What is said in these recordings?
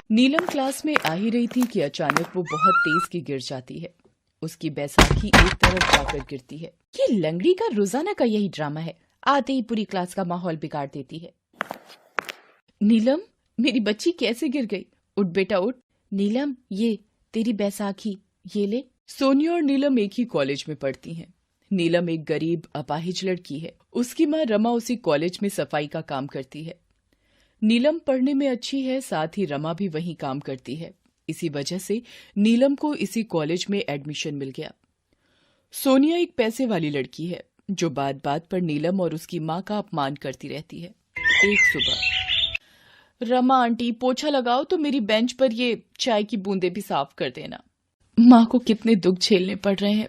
नीलम class में आ ही रही थी कि अचानक वो बहुत तेज की गिर जाती है। उसकी बैसाखी एक तरफ जाकर गिरती है। ये लंगड़ी का रोजाना का यही ड्रामा है, आते ही पूरी क्लास का माहौल बिगाड़ देती है। नीलम, मेरी बच्ची कैसे गिर गई? उठ बेटा उठ। नीलम, ये तेरी बैसाखी, ये ले। सोनिया और नीलम एक ही कॉलेज में पढ़ती हैं। नीलम एक गरीब अपाहिज लड़की है। उसकी माँ रमा उसी कॉलेज में सफाई का काम करती है। नीलम पढ़ने में अच्छी है, साथ ही रमा भी वहीं काम करती है। इसी वजह से नीलम को इसी कॉलेज में एडमिशन मिल गया। सोनिया एक पैसे वाली लड़की है जो बात बात पर नीलम और उसकी माँ का अपमान करती रहती है। एक सुबह, रमा आंटी पोछा लगाओ तो मेरी बेंच पर ये चाय की बूंदें भी साफ कर देना। माँ को कितने दुख झेलने पड़ रहे हैं।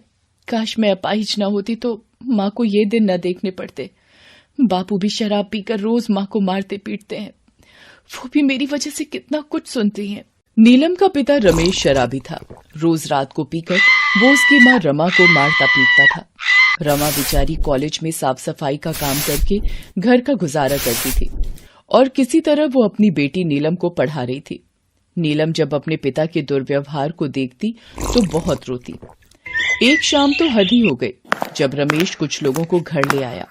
काश मैं अपाहिज न होती तो माँ को ये दिन न देखने पड़ते। बापू भी शराब पीकर रोज माँ को मारते पीटते हैं। वो भी मेरी वजह से कितना कुछ सुनती हैं। नीलम का पिता रमेश शराबी था। रोज रात को पीकर वो उसकी माँ रमा को मारता पीटता था। रमा बेचारी कॉलेज में साफ सफाई का काम करके घर का गुजारा करती थी और किसी तरह वो अपनी बेटी नीलम को पढ़ा रही थी। नीलम जब अपने पिता के दुर्व्यवहार को देखती तो बहुत रोती। एक शाम तो हद ही हो गई जब रमेश कुछ लोगों को घर ले आया।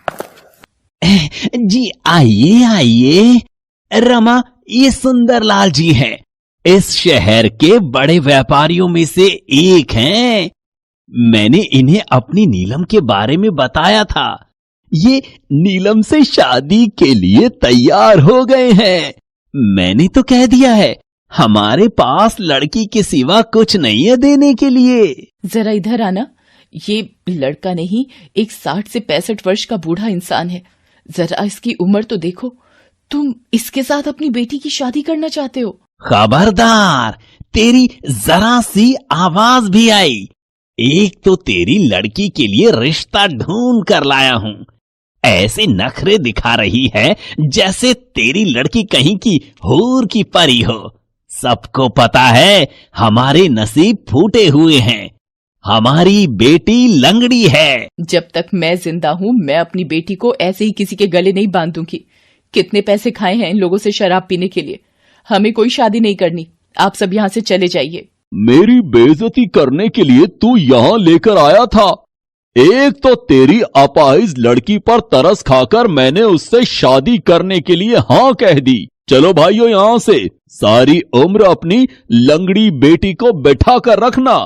जी आइए आइए। रमा, ये सुंदरलाल जी हैं। इस शहर के बड़े व्यापारियों में से एक हैं। मैंने इन्हें अपनी नीलम के बारे में बताया था। ये नीलम से शादी के लिए तैयार हो गए हैं। मैंने तो कह दिया है, हमारे पास लड़की के सिवा कुछ नहीं है देने के लिए। जरा इधर आना। ये लड़का नहीं, एक 60 से 65 वर्ष का बूढ़ा इंसान है। जरा इसकी उम्र तो देखो। तुम इसके साथ अपनी बेटी की शादी करना चाहते हो? खबरदार, तेरी जरा सी आवाज भी आई। एक तो तेरी लड़की के लिए रिश्ता ढूंढ कर लाया हूं। ऐसे नखरे दिखा रही है जैसे तेरी लड़की कहीं की हूर की परी हो। सबको पता है हमारे नसीब फूटे हुए हैं। हमारी बेटी लंगड़ी है। जब तक मैं जिंदा हूं मैं अपनी बेटी को ऐसे ही किसी के गले नहीं बांध दूंगी। कितने पैसे खाए हैं इन लोगों से शराब पीने के लिए। हमें कोई शादी नहीं करनी। आप सब यहाँ से चले जाइए। मेरी बेइज्जती करने के लिए तू यहाँ लेकर आया था। एक तो तेरी अपाहिज लड़की पर तरस खाकर मैंने उससे शादी करने के लिए हाँ कह दी। चलो भाइयों यहाँ से। सारी उम्र अपनी लंगड़ी बेटी को बैठा कर रखना।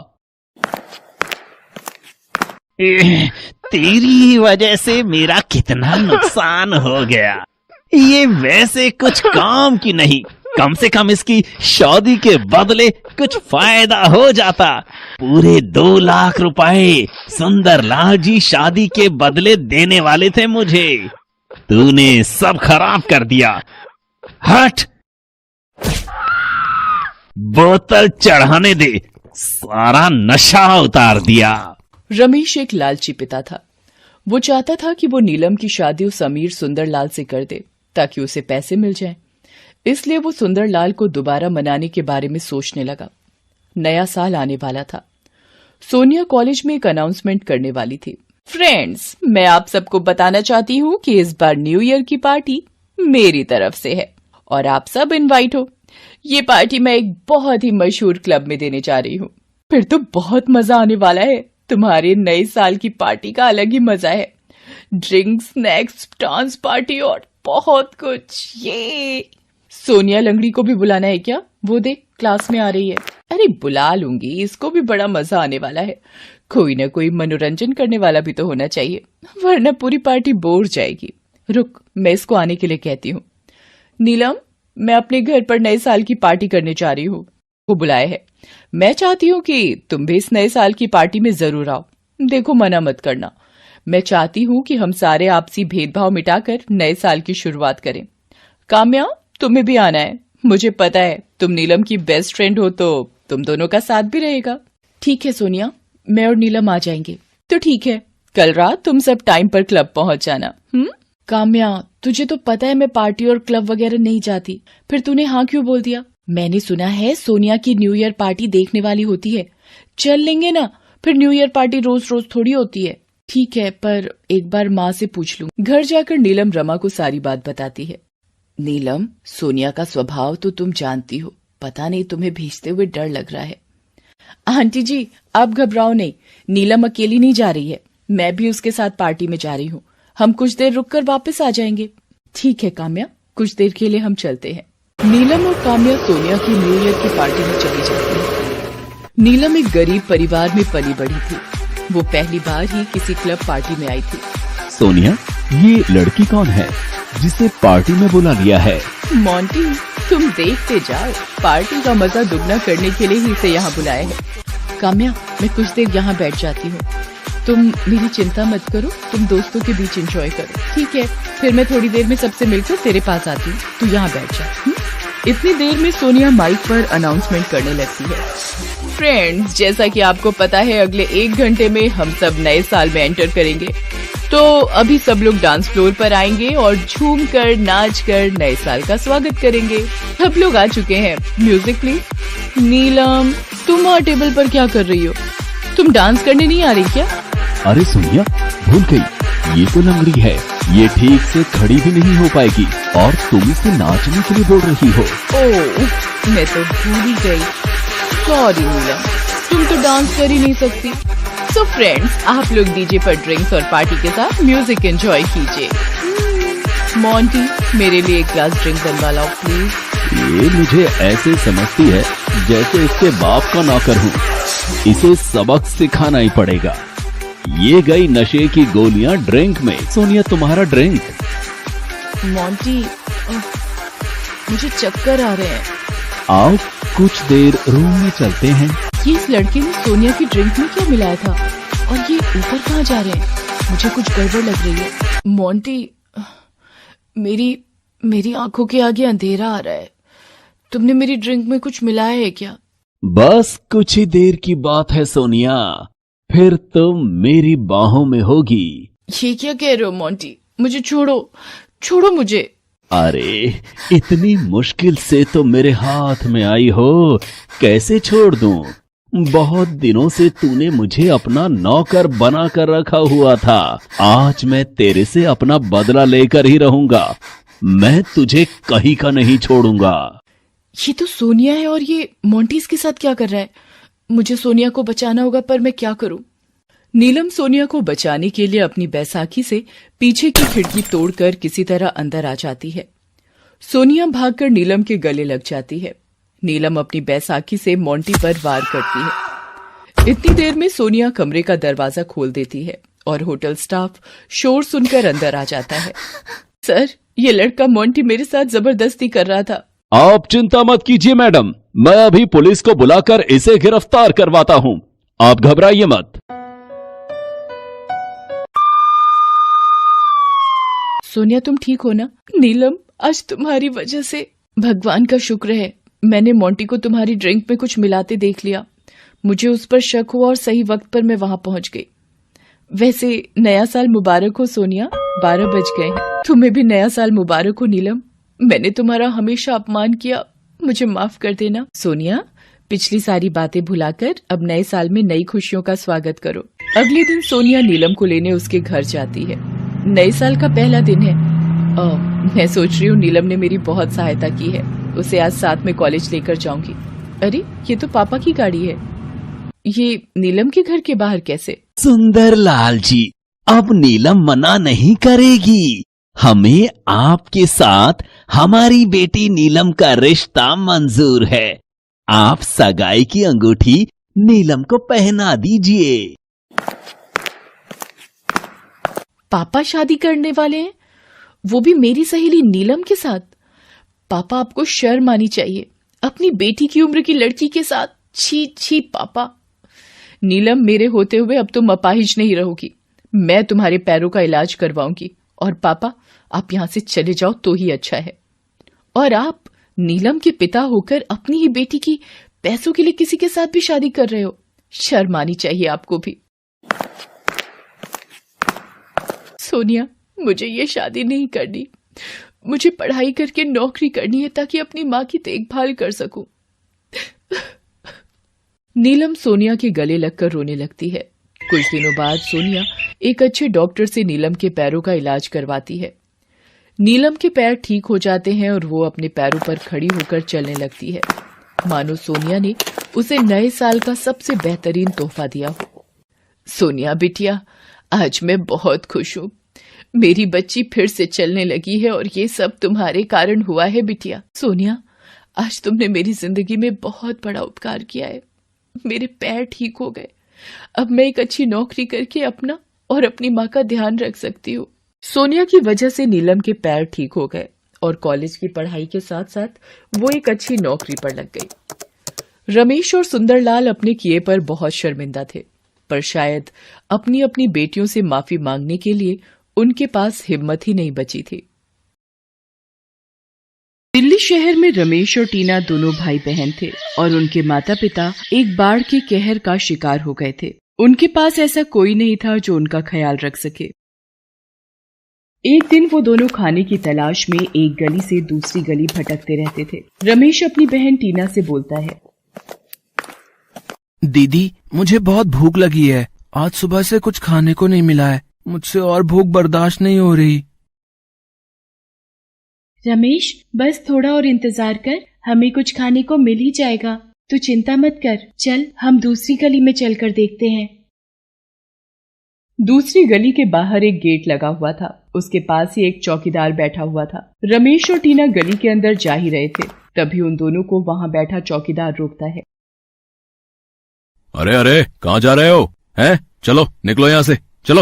तेरी वजह से मेरा कितना नुकसान हो गया। ये वैसे कुछ काम की नहीं, कम से कम इसकी शादी के बदले कुछ फायदा हो जाता। पूरे 2 लाख रुपए सुंदरलाल जी शादी के बदले देने वाले थे मुझे। तूने सब खराब कर दिया। हट, बोतल चढ़ाने दे। सारा नशा उतार दिया। रमेश एक लालची पिता था। वो चाहता था कि वो नीलम की शादी उस अमीर सुंदरलाल से कर दे ताकि उसे पैसे मिल जाएं। इसलिए वो सुंदरलाल को दोबारा मनाने के बारे में सोचने लगा। नया साल आने वाला था। सोनिया कॉलेज में एक अनाउंसमेंट करने वाली थी। फ्रेंड्स, मैं आप सबको बताना चाहती हूँ कि इस बार न्यू ईयर की पार्टी मेरी तरफ से है और आप सब इनवाइट हो। ये पार्टी मैं एक बहुत ही मशहूर क्लब में देने जा रही हूँ। फिर तो बहुत मजा आने वाला है। तुम्हारे नए साल की पार्टी का अलग ही मजा है। ड्रिंक्स, स्नैक्स, डांस पार्टी और बहुत कुछ। ये सोनिया लंगड़ी को भी बुलाना है क्या? वो देख क्लास में आ रही है। अरे बुला लूंगी, इसको भी बड़ा मजा आने वाला है। कोई ना कोई मनोरंजन करने वाला भी तो होना चाहिए, वरना पूरी पार्टी बोर जाएगी। रुक, मैं इसको आने के लिए कहती हूँ। नीलम, मैं अपने घर पर नए साल की पार्टी करने जा रही हूँ। वो बुलाए है। मैं चाहती हूँ कि तुम भी इस नए साल की पार्टी में जरूर आओ। देखो, मना मत करना। मैं चाहती हूँ कि हम सारे आपसी भेदभाव मिटाकर नए साल की शुरुआत करें। काम्या, तुम्हें भी आना है। मुझे पता है तुम नीलम की बेस्ट फ्रेंड हो तो तुम दोनों का साथ भी रहेगा। ठीक है सोनिया, मैं और नीलम आ जाएंगे। तो ठीक है, कल रात तुम सब टाइम पर क्लब पहुंच जाना। काम्या, तुझे तो पता है मैं पार्टी और क्लब वगैरह नहीं जाती, फिर तूने हाँ क्यों बोल दिया? मैंने सुना है सोनिया की न्यू ईयर पार्टी देखने वाली होती है। चल लेंगे ना, फिर न्यू ईयर पार्टी रोज रोज थोड़ी होती है। ठीक है, पर एक बार माँ से पूछ लूं। घर जाकर नीलम रमा को सारी बात बताती है। नीलम, सोनिया का स्वभाव तो तुम जानती हो, पता नहीं तुम्हें भेजते हुए डर लग रहा है। आंटी जी आप घबराओ नहीं, नीलम अकेली नहीं जा रही है, मैं भी उसके साथ पार्टी में जा रही हूँ। हम कुछ देर रुककर वापस आ जाएंगे। ठीक है काम्या, कुछ देर के लिए हम चलते हैं। नीलम और काम्या सोनिया की न्यू ईयर की पार्टी में चली जाती है। नीलम एक गरीब परिवार में पली बड़ी थी। वो पहली बार ही किसी क्लब पार्टी में आई थी। सोनिया, ये लड़की कौन है जिसे पार्टी में बुला लिया है? मोंटी तुम देखते जाओ, पार्टी का मजा दुगना करने के लिए ही इसे यहाँ बुलाया है। काम्या मैं कुछ देर यहाँ बैठ जाती हूँ, तुम मेरी चिंता मत करो, तुम दोस्तों के बीच एंजॉय करो। ठीक है, फिर मैं थोड़ी देर में सबसे मिलकर तेरे पास आती हूँ, तू यहाँ बैठ जा। इतनी देर में सोनिया माइक पर अनाउंसमेंट करने लगती है। फ्रेंड्स, जैसा कि आपको पता है अगले 1 घंटे में हम सब नए साल में एंटर करेंगे, तो अभी सब लोग डांस फ्लोर पर आएंगे और झूम कर नाच कर नए साल का स्वागत करेंगे। सब लोग आ चुके हैं, म्यूजिक प्लीज। नीलम तुम वहाँ टेबल पर क्या कर रही हो? तुम डांस करने नहीं आ रही क्या? अरे सोनिया, भूल गई, ये तो लंगड़ी है, ये ठीक से खड़ी भी नहीं हो पाएगी और तुम इसे नाचने के लिए बोल रही हो। ओह, मैं तो भूल ही गई। सॉरी नीलम, तुम तो डांस कर ही नहीं सकती। सो फ्रेंड्स, आप लोग डीजे पर ड्रिंक्स और पार्टी के साथ म्यूजिक एंजॉय कीजिए। मोंटी मेरे लिए एक ग्लास ड्रिंक बनवा लाओ प्लीज। ये मुझे ऐसे समझती है जैसे इसके बाप का नौकर हूँ। इसे सबक सिखाना ही पड़ेगा। ये गई नशे की गोलियां ड्रिंक में। सोनिया, तुम्हारा ड्रिंक। मोंटी मुझे चक्कर आ रहे हैं। आओ कुछ देर रूम में चलते हैं। ये इस लड़के ने सोनिया की ड्रिंक में क्या मिलाया था और ये ऊपर कहाँ जा रहे हैं? मुझे कुछ गड़बड़ लग रही है। मोंटी मेरी आंखों के आगे अंधेरा आ रहा है, तुमने मेरी ड्रिंक में कुछ मिलाया है क्या? बस कुछ ही देर की बात है सोनिया, फिर तुम मेरी बाहों में होगी। ये क्या कह रहे हो मोंटी? मुझे छोड़ो मुझे। अरे इतनी मुश्किल से तो मेरे हाथ में आई हो, कैसे छोड़ दूं? बहुत दिनों से तूने मुझे अपना नौकर बना कर रखा हुआ था। आज मैं तेरे से अपना बदला लेकर ही रहूंगा। मैं तुझे कहीं का नहीं छोड़ूंगा। ये तो सोनिया है और ये मोंटी इसके साथ क्या कर रहा है? मुझे सोनिया को बचाना होगा, पर मैं क्या करूं? नीलम सोनिया को बचाने के लिए अपनी बैसाखी से पीछे की खिड़की तोड़कर किसी तरह अंदर आ जाती है। सोनिया भागकर नीलम के गले लग जाती है। नीलम अपनी बैसाखी से मोंटी पर वार करती है। इतनी देर में सोनिया कमरे का दरवाजा खोल देती है और होटल स्टाफ शोर सुनकर अंदर आ जाता है। सर, ये लड़का मोंटी मेरे साथ जबरदस्ती कर रहा था। आप चिंता मत कीजिए मैडम, मैं अभी पुलिस को बुलाकर इसे गिरफ्तार करवाता हूँ। आप घबराइए मत। सोनिया तुम ठीक हो ना? नीलम, आज तुम्हारी वजह से भगवान का शुक्र है मैंने मोंटी को तुम्हारी ड्रिंक में कुछ मिलाते देख लिया। मुझे उस पर शक हुआ और सही वक्त पर मैं वहां पहुंच गई। वैसे नया साल मुबारक हो सोनिया, 12 बज गए हैं। तुम्हें भी नया साल मुबारक हो नीलम। मैंने तुम्हारा हमेशा अपमान किया, मुझे माफ कर देना। सोनिया, पिछली सारी बातें भुलाकर अब नए साल में नई खुशियों का स्वागत करो। अगले दिन सोनिया नीलम को लेने उसके घर जाती है। नए साल का पहला दिन है। मैं सोच रही हूँ नीलम ने मेरी बहुत सहायता की है, उसे आज साथ में कॉलेज लेकर जाऊंगी। अरे ये तो पापा की गाड़ी है, ये नीलम के घर के बाहर कैसे? सुंदरलाल जी, अब नीलम मना नहीं करेगी। हमें आपके साथ हमारी बेटी नीलम का रिश्ता मंजूर है। आप सगाई की अंगूठी नीलम को पहना दीजिए। पापा शादी करने वाले हैं, वो भी मेरी सहेली नीलम के साथ? पापा, आपको शर्म आनी चाहिए, अपनी बेटी की उम्र की लड़की के साथ। छी छी पापा। नीलम, मेरे होते हुए अब तुम अपाहिज नहीं रहोगी। मैं तुम्हारे पैरों का इलाज करवाऊंगी। और पापा, आप यहां से चले जाओ तो ही अच्छा है। और आप नीलम के पिता होकर अपनी ही बेटी की पैसों के लिए किसी के साथ भी शादी कर रहे हो, शर्म आनी चाहिए आपको भी। सोनिया, मुझे ये शादी नहीं करनी, मुझे पढ़ाई करके नौकरी करनी है ताकि अपनी माँ की देखभाल कर सकूं। नीलम सोनिया के गले लगकर रोने लगती है। कुछ दिनों बाद सोनिया एक अच्छे डॉक्टर से नीलम के पैरों का इलाज करवाती है। नीलम के पैर ठीक हो जाते हैं और वो अपने पैरों पर खड़ी होकर चलने लगती है। मानो सोनिया ने उसे नए साल का सबसे बेहतरीन तोहफा दिया हो। सोनिया बिटिया, आज मैं बहुत खुश हूँ। मेरी बच्ची फिर से चलने लगी है और ये सब तुम्हारे कारण हुआ है बिटिया। सोनिया, आज तुमने मेरी जिंदगी में बहुत बड़ा उपकार किया है। मेरे पैर ठीक हो गए। अब मैं एक अच्छी नौकरी करके अपना और अपनी माँ का ध्यान रख सकती हूँ। सोनिया की वजह से नीलम के पैर ठीक हो गए और कॉलेज की पढ़ाई के साथ साथ वो एक अच्छी नौकरी पर लग गई। रमेश और सुंदरलाल अपने किए पर बहुत शर्मिंदा थे, पर शायद अपनी अपनी बेटियों से माफी मांगने के लिए उनके पास हिम्मत ही नहीं बची थी। दिल्ली शहर में रमेश और टीना दोनों भाई बहन थे और उनके माता पिता एक बाढ़ के कहर का शिकार हो गए थे। उनके पास ऐसा कोई नहीं था जो उनका ख्याल रख सके। एक दिन वो दोनों खाने की तलाश में एक गली से दूसरी गली भटकते रहते थे। रमेश अपनी बहन टीना से बोलता है, दीदी, मुझे बहुत भूख लगी है। आज सुबह से कुछ खाने को नहीं मिला है। मुझसे और भूख बर्दाश्त नहीं हो रही। रमेश, बस थोड़ा और इंतजार कर, हमें कुछ खाने को मिल ही जाएगा। तू चिंता मत कर, चल हम दूसरी गली में चलकर देखते हैं। दूसरी गली के बाहर एक गेट लगा हुआ था। उसके पास ही एक चौकीदार बैठा हुआ था। रमेश और टीना गली के अंदर जा ही रहे थे, तभी उन दोनों को वहां बैठा चौकीदार रोकता है। अरे अरे, कहाँ जा रहे हो? हैं? चलो निकलो यहाँ से, चलो।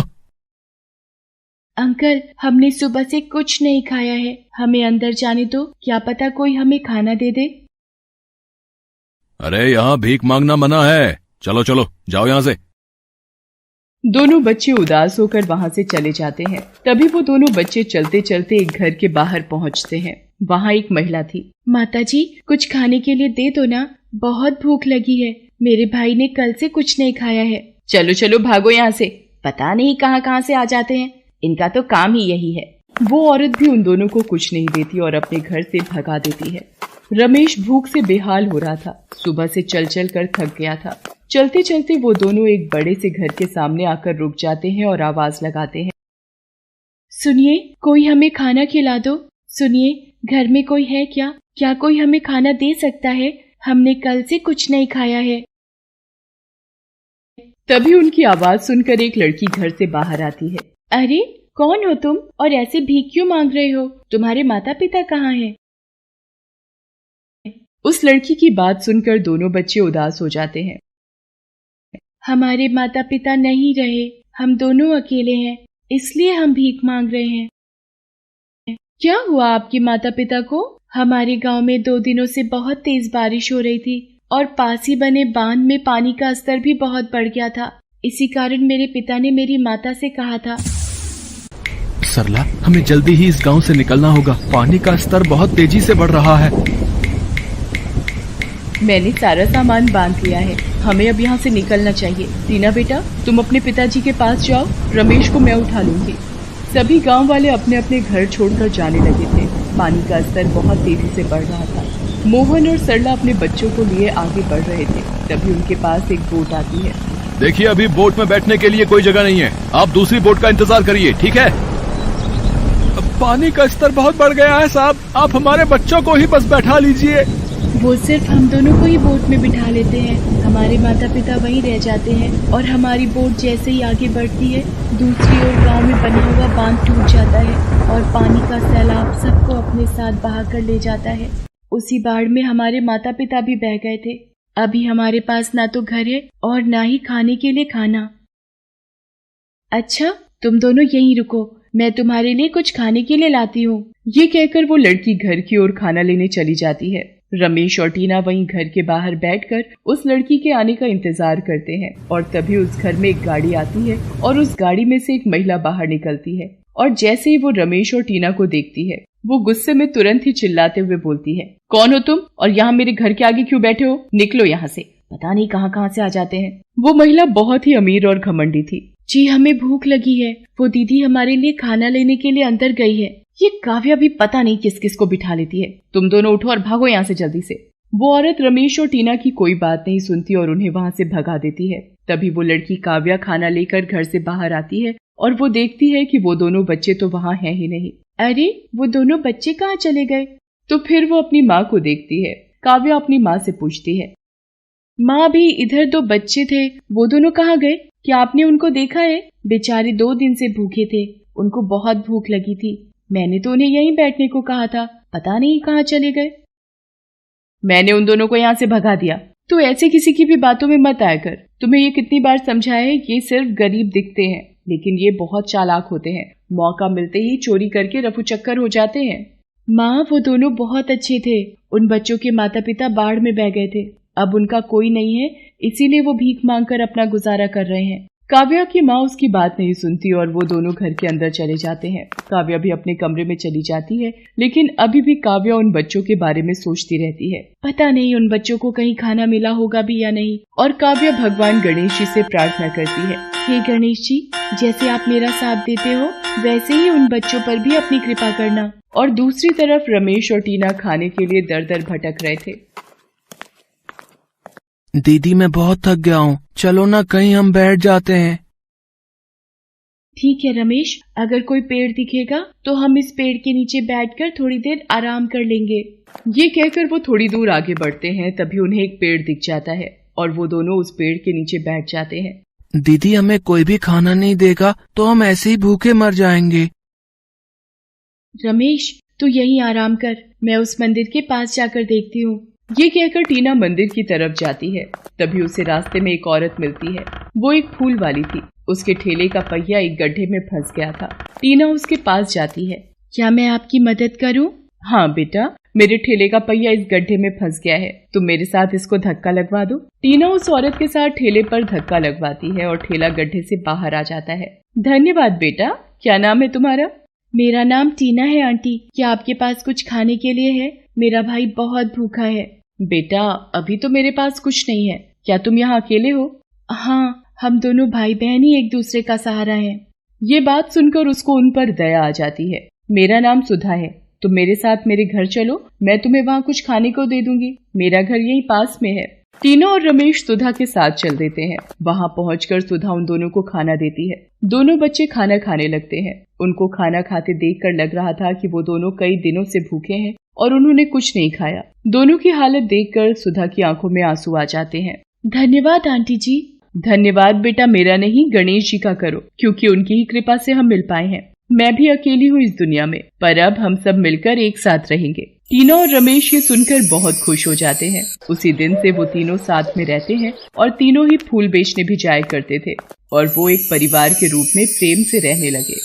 अंकल, हमने सुबह से कुछ नहीं खाया है, हमें अंदर जाने दो, क्या पता कोई हमें खाना दे दे। अरे यहाँ भीख मांगना मना है। चलो चलो, जाओ यहाँ से। दोनों बच्चे उदास होकर वहां से चले जाते हैं। तभी वो दोनों बच्चे चलते चलते एक घर के बाहर पहुंचते हैं। वहां एक महिला थी। माताजी, कुछ खाने के लिए दे दो ना, बहुत भूख लगी है। मेरे भाई ने कल से कुछ नहीं खाया है। चलो चलो भागो यहाँ से, पता नहीं कहाँ कहाँ से आ जाते हैं, इनका तो काम ही यही है। वो औरत भी उन दोनों को कुछ नहीं देती और अपने घर से भगा देती है। रमेश भूख से बेहाल हो रहा था। सुबह से चल चल कर थक गया था। चलते चलते वो दोनों एक बड़े से घर के सामने आकर रुक जाते हैं और आवाज लगाते हैं, सुनिए, कोई हमें खाना खिला दो। सुनिए, घर में कोई है क्या? क्या कोई हमें खाना दे सकता है? हमने कल से कुछ नहीं खाया है। तभी उनकी आवाज सुनकर एक लड़की घर से बाहर आती है। अरे, कौन हो तुम और ऐसे भीख क्यों मांग रहे हो? तुम्हारे माता पिता कहाँ हैं? उस लड़की की बात सुनकर दोनों बच्चे उदास हो जाते हैं। हमारे माता पिता नहीं रहे, हम दोनों अकेले हैं, इसलिए हम भीख मांग रहे हैं। क्या हुआ आपके माता पिता को? हमारे गांव में 2 दिनों से बहुत तेज बारिश हो रही थी और पास ही बने बांध में पानी का स्तर भी बहुत बढ़ गया था। इसी कारण मेरे पिता ने मेरी माता से कहा था, सरला, हमें जल्दी ही इस गांव से निकलना होगा। पानी का स्तर बहुत तेजी से बढ़ रहा है। मैंने सारा सामान बांध लिया है, हमें अब यहाँ से निकलना चाहिए। टीना बेटा, तुम अपने पिताजी के पास जाओ, रमेश को मैं उठा लूंगी। सभी गांव वाले अपने अपने घर छोड़कर जाने लगे थे। पानी का स्तर बहुत तेजी से बढ़ रहा था। मोहन और सरला अपने बच्चों को लिए आगे बढ़ रहे थे। तभी उनके पास एक बोट आती है। देखिए, अभी बोट में बैठने के लिए कोई जगह नहीं है, आप दूसरी बोट का इंतजार करिए, ठीक है? पानी का स्तर बहुत बढ़ गया है साहब, आप हमारे बच्चों को ही बस बैठा लीजिए। वो सिर्फ हम दोनों को ही बोट में बिठा लेते हैं, हमारे माता पिता वहीं रह जाते हैं और हमारी बोट जैसे ही आगे बढ़ती है, दूसरी ओर गांव में बना हुआ बांध टूट जाता है और पानी का सैलाब सबको अपने साथ बहा कर ले जाता है। उसी बाढ़ में हमारे माता पिता भी बह गए थे। अभी हमारे पास ना तो घर है और ना ही खाने के लिए खाना। अच्छा, तुम दोनों यहीं रुको, मैं तुम्हारे लिए कुछ खाने के लिए लाती हूँ। ये कहकर वो लड़की घर की ओर खाना लेने चली जाती है। रमेश और टीना वहीं घर के बाहर बैठकर उस लड़की के आने का इंतजार करते हैं और तभी उस घर में एक गाड़ी आती है और उस गाड़ी में से एक महिला बाहर निकलती है और जैसे ही वो रमेश और टीना को देखती है, वो गुस्से में तुरंत ही चिल्लाते हुए बोलती है, कौन हो तुम और यहाँ मेरे घर के आगे क्यों बैठे हो? निकलो यहाँ से, पता नहीं कहाँ कहाँ से आ जाते हैं। वो महिला बहुत ही अमीर और घमंडी थी। जी, हमें भूख लगी है, वो दीदी हमारे लिए खाना लेने के लिए अंदर गई है। ये काव्या भी पता नहीं किस किस को बिठा लेती है। तुम दोनों उठो और भागो यहाँ से जल्दी से। वो औरत रमेश और टीना की कोई बात नहीं सुनती और उन्हें वहाँ से भगा देती है। तभी वो लड़की काव्या खाना लेकर घर से बाहर आती है और वो देखती है कि वो दोनों बच्चे तो वहाँ हैं ही नहीं। अरे, वो दोनों बच्चे कहाँ चले गए? तो फिर वो अपनी माँ को देखती है। काव्या अपनी माँ से पूछती है। माँ, भी इधर 2 बच्चे थे, वो दोनों कहाँ गए? क्या आपने उनको देखा है? बेचारे 2 दिन से भूखे थे, उनको बहुत भूख लगी थी। मैंने तो उन्हें यहीं बैठने को कहा था, पता नहीं कहाँ चले गए। मैंने उन दोनों को यहाँ से भगा दिया। तो ऐसे किसी की भी बातों में मत आया कर। तुम्हें ये कितनी बार समझाया है, ये सिर्फ गरीब दिखते हैं, लेकिन ये बहुत चालाक होते हैं। मौका मिलते ही चोरी करके रफू चक्कर हो जाते हैं। माँ, वो दोनों बहुत अच्छे थे। उन बच्चों के माता पिता बाढ़ में बह गए थे, अब उनका कोई नहीं है, इसीलिए वो भीख मांगकर अपना गुजारा कर रहे हैं। काव्या की माँ उसकी बात नहीं सुनती और वो दोनों घर के अंदर चले जाते हैं। काव्या भी अपने कमरे में चली जाती है, लेकिन अभी भी काव्या उन बच्चों के बारे में सोचती रहती है। पता नहीं उन बच्चों को कहीं खाना मिला होगा भी या नहीं। और काव्या भगवान गणेश जी से प्रार्थना करती है, हे गणेश जी, जैसे आप मेरा साथ देते हो वैसे ही उन बच्चों पर भी अपनी कृपा करना। और दूसरी तरफ रमेश और टीना खाने के लिए दर दर भटक रहे थे। दीदी, मैं बहुत थक गया हूँ, चलो ना कहीं हम बैठ जाते हैं। ठीक है रमेश, अगर कोई पेड़ दिखेगा तो हम इस पेड़ के नीचे बैठकर थोड़ी देर आराम कर लेंगे। ये कहकर वो थोड़ी दूर आगे बढ़ते हैं, तभी उन्हें एक पेड़ दिख जाता है और वो दोनों उस पेड़ के नीचे बैठ जाते हैं। दीदी, हमें कोई भी खाना नहीं देगा तो हम ऐसे ही भूखे मर जाएंगे। रमेश, तू यहीं आराम कर, मैं उस मंदिर के पास जाकर देखती हूँ। ये कहकर टीना मंदिर की तरफ जाती है। तभी उसे रास्ते में एक औरत मिलती है। वो एक फूल वाली थी। उसके ठेले का पहिया एक गड्ढे में फंस गया था। टीना उसके पास जाती है। क्या मैं आपकी मदद करूं? हाँ बेटा, मेरे ठेले का पहिया इस गड्ढे में फंस गया है, तुम मेरे साथ इसको धक्का लगवा दो। टीना उस औरत के साथ ठेले पर धक्का लगवाती है और ठेला गड्ढे से बाहर आ जाता है। धन्यवाद बेटा, क्या नाम है तुम्हारा? मेरा नाम टीना है आंटी। क्या आपके पास कुछ खाने के लिए है? मेरा भाई बहुत भूखा है। बेटा, अभी तो मेरे पास कुछ नहीं है। क्या तुम यहाँ अकेले हो? हाँ, हम दोनों भाई बहन ही एक दूसरे का सहारा हैं। ये बात सुनकर उसको उन पर दया आ जाती है। मेरा नाम सुधा है, तुम मेरे साथ मेरे घर चलो, मैं तुम्हें वहाँ कुछ खाने को दे दूंगी। मेरा घर यही पास में है। टीना और रमेश सुधा के साथ चल देते हैं। वहाँ पहुंचकर सुधा उन दोनों को खाना देती है। दोनों बच्चे खाना खाने लगते हैं। उनको खाना खाते देखकर लग रहा था कि वो दोनों कई दिनों से भूखे हैं और उन्होंने कुछ नहीं खाया। दोनों की हालत देखकर सुधा की आंखों में आंसू आ जाते हैं। धन्यवाद आंटी जी। धन्यवाद बेटा मेरा नहीं, गणेश जी का करो, क्योंकि उनकी ही कृपा से हम मिल पाए हैं। मैं भी अकेली हूँ इस दुनिया में, पर अब हम सब मिलकर एक साथ रहेंगे। टीना और रमेश ये सुनकर बहुत खुश हो जाते हैं। उसी दिन से वो तीनों साथ में रहते हैं और तीनों ही फूल बेचने भी जाया करते थे और वो एक परिवार के रूप में प्रेम से रहने लगे।